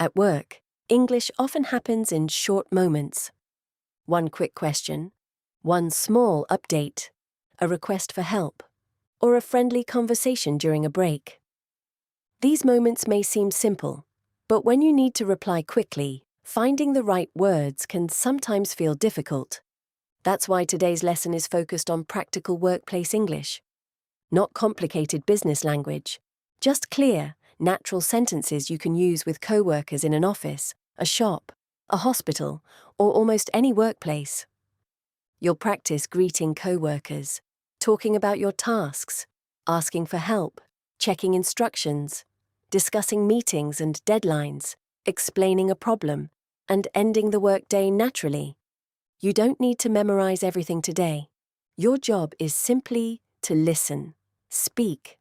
At work, English often happens in short moments. One quick question, one small update, a request for help, or a friendly conversation during a break. These moments may seem simple, but when you need to reply quickly, finding the right words can sometimes feel difficult. That's why today's lesson is focused on practical workplace English. Not complicated business language, just clear, natural sentences you can use with co-workers in an office, a shop, a hospital, or almost any workplace. You'll practice greeting co-workers, talking about your tasks, asking for help, checking instructions, discussing meetings and deadlines, explaining a problem, and ending the workday naturally. You don't need to memorize everything today. Your job is simply to listen, speak,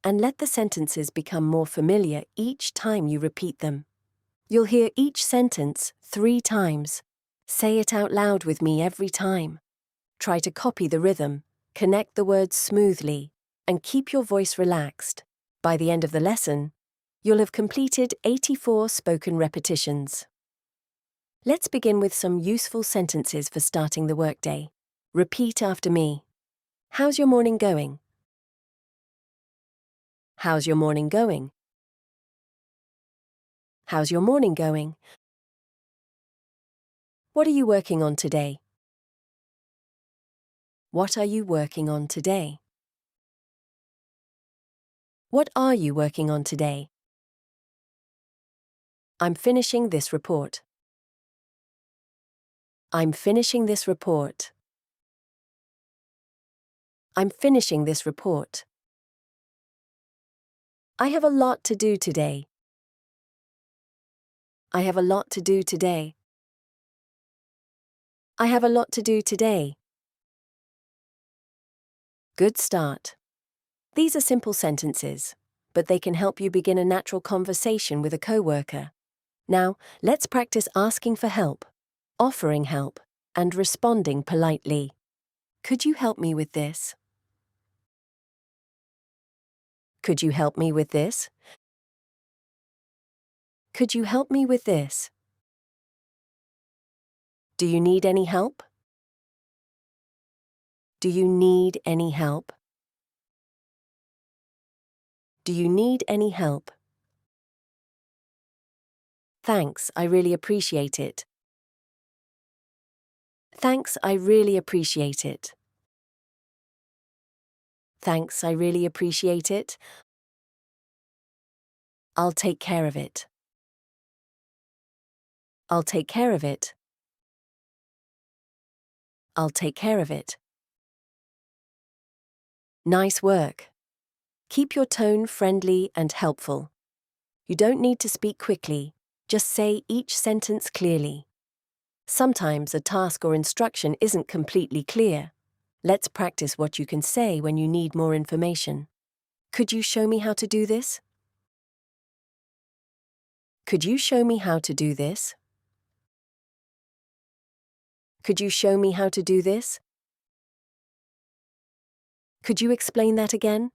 and let the sentences become more familiar each time you repeat them. You'll hear each sentence 3 times. Say it out loud with me every time. Try to copy the rhythm, connect the words smoothly, and keep your voice relaxed. By the end of the lesson, you'll have completed 84 spoken repetitions. Let's begin with some useful sentences for starting the workday. Repeat after me. How's your morning going? How's your morning going? How's your morning going? What are you working on today? What are you working on today? What are you working on today? I'm finishing this report. I'm finishing this report. I'm finishing this report. I have a lot to do today. I have a lot to do today. I have a lot to do today. Good start. These are simple sentences, but they can help you begin a natural conversation with a coworker. Now, let's practice asking for help, offering help, and responding politely. Could you help me with this? Could you help me with this? Could you help me with this? Do you need any help? Do you need any help? Do you need any help? Thanks, I really appreciate it. Thanks, I really appreciate it. Thanks, I really appreciate it. I'll take care of it. I'll take care of it. I'll take care of it. Nice work. Keep your tone friendly and helpful. You don't need to speak quickly, just say each sentence clearly. Sometimes a task or instruction isn't completely clear. Let's practice what you can say when you need more information. Could you show me how to do this? Could you show me how to do this? Could you show me how to do this? Could you explain that again?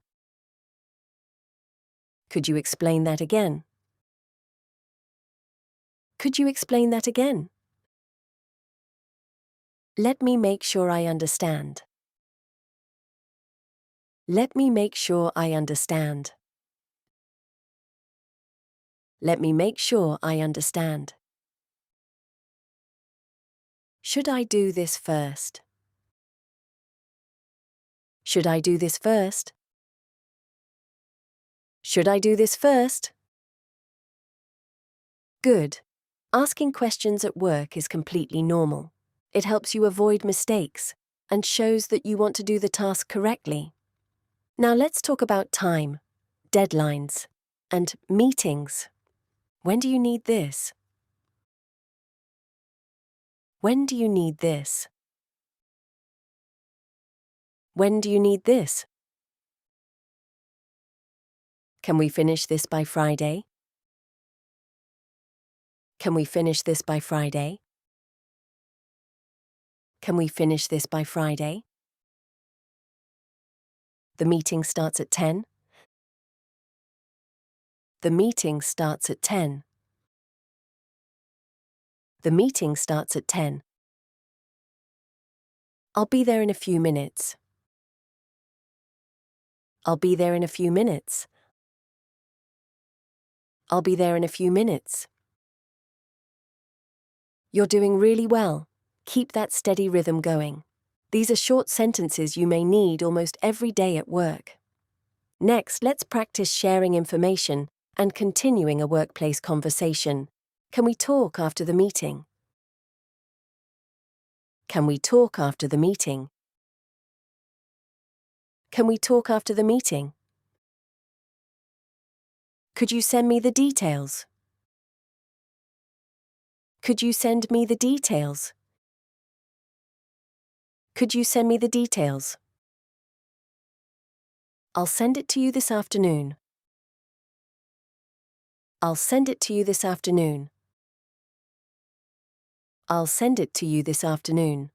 Could you explain that again? Could you explain that again? Let me make sure I understand. Let me make sure I understand. Let me make sure I understand. Should I do this first? Should I do this first? Should I do this first? Good. Asking questions at work is completely normal. It helps you avoid mistakes and shows that you want to do the task correctly. Now let's talk about time, deadlines, and meetings. When do you need this? When do you need this? When do you need this? Can we finish this by Friday? Can we finish this by Friday? Can we finish this by Friday? The meeting starts at 10. The meeting starts at 10. The meeting starts at 10. I'll be there in a few minutes. I'll be there in a few minutes. I'll be there in a few minutes. You're doing really well. Keep that steady rhythm going. These are short sentences you may need almost every day at work. Next, let's practice sharing information and continuing a workplace conversation. Can we talk after the meeting? Can we talk after the meeting? Can we talk after the meeting? Could you send me the details? Could you send me the details? Could you send me the details? I'll send it to you this afternoon. I'll send it to you this afternoon. I'll send it to you this afternoon.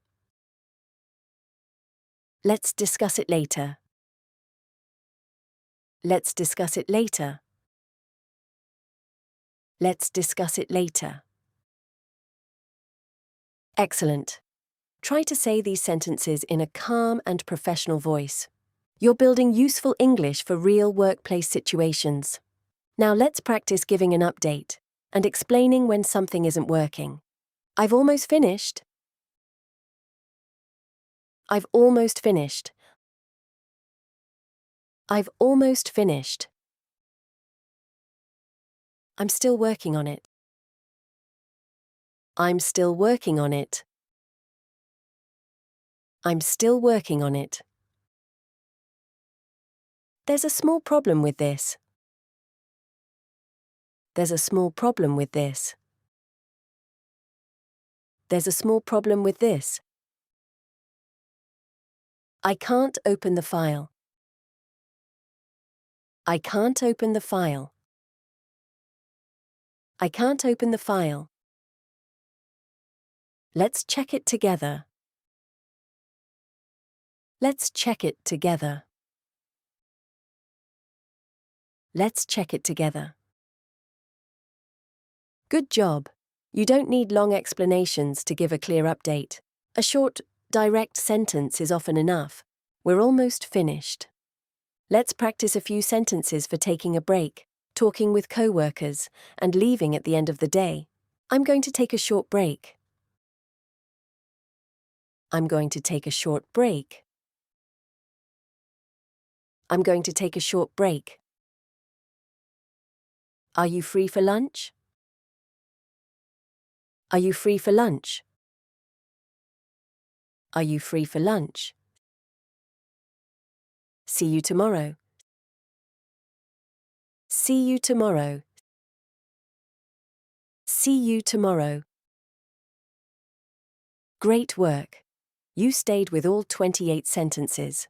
Let's discuss it later. Let's discuss it later. Let's discuss it later. Excellent. Try to say these sentences in a calm and professional voice. You're building useful English for real workplace situations. Now let's practice giving an update and explaining when something isn't working. I've almost finished. I've almost finished. I've almost finished. I'm still working on it. I'm still working on it. I'm still working on it. There's a small problem with this. There's a small problem with this. There's a small problem with this. I can't open the file. I can't open the file. I can't open the file. Let's check it together. Let's check it together. Let's check it together. Good job. You don't need long explanations to give a clear update. A short, direct sentence is often enough. We're almost finished. Let's practice a few sentences for taking a break, talking with co-workers, and leaving at the end of the day. I'm going to take a short break. I'm going to take a short break. I'm going to take a short break. Are you free for lunch? Are you free for lunch? Are you free for lunch? See you tomorrow. See you tomorrow. See you tomorrow. Great work. You stayed with all 28 sentences.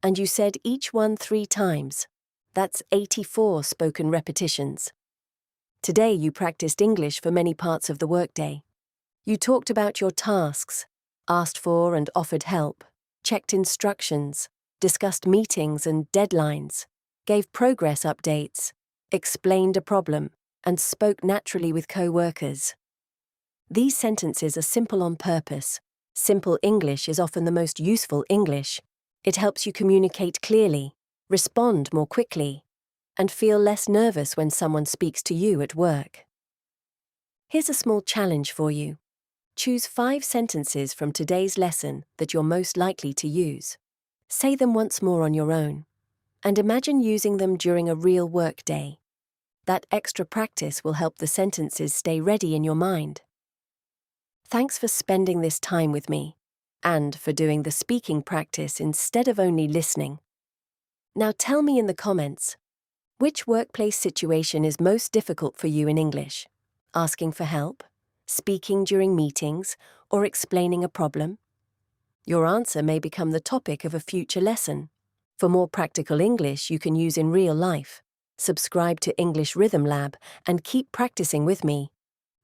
And you said each one 3 times. That's 84 spoken repetitions. Today you practiced English for many parts of the workday. You talked about your tasks, asked for and offered help, checked instructions, discussed meetings and deadlines, gave progress updates, explained a problem, and spoke naturally with co-workers. These sentences are simple on purpose. Simple English is often the most useful English. It helps you communicate clearly, respond more quickly, and feel less nervous when someone speaks to you at work. Here's a small challenge for you. Choose 5 sentences from today's lesson that you're most likely to use. Say them once more on your own, and imagine using them during a real work day. That extra practice will help the sentences stay ready in your mind. Thanks for spending this time with me, and for doing the speaking practice instead of only listening. Now tell me in the comments, which workplace situation is most difficult for you in English? Asking for help, speaking during meetings, or explaining a problem? Your answer may become the topic of a future lesson. For more practical English you can use in real life, subscribe to English Rhythm Lab and keep practicing with me.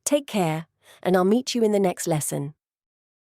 Take care, and I'll meet you in the next lesson.